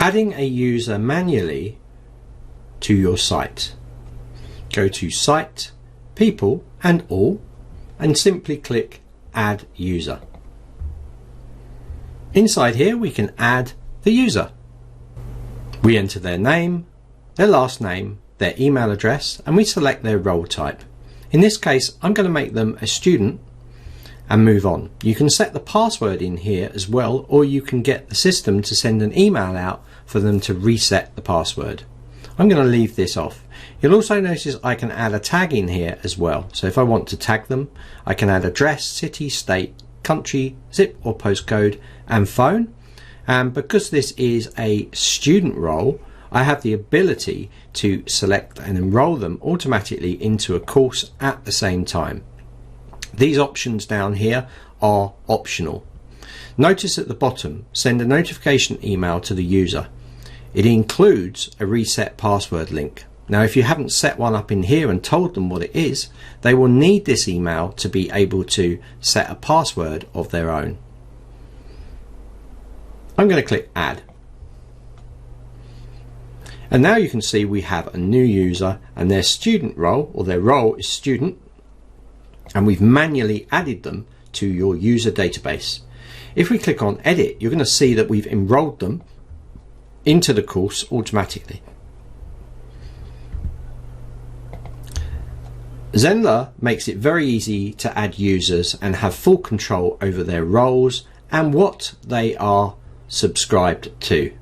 adding a user manually to your site. Go to Site, People and All and simply click Add User. Inside here we can add the user. We enter their name, their last name, their email address, and we select their role type. In this case, I'm going to make them a student and move on. You can set the password in here as well, or you can get the system to send an email out for them to reset the password. I'm going to leave this off. You'll also notice I can add a tag in here as well. So if I want to tag them, I can add address, city, state, country, zip or postcode and phone. And because this is a student role, I have the ability to select and enroll them automatically into a course at the same time. These options down here are optional. Notice at the bottom, send a notification email to the user. It includes a reset password link. Now if you haven't set one up in here and told them what it is, they will need this email to be able to set a password of their own. I'm going to click Add. And now you can see we have a new user and their student role, or their role is student, and we've manually added them to your user database. If we click on Edit, you're going to see that we've enrolled them into the course automatically. Zenler makes it very easy to add users and have full control over their roles and what they are subscribed to.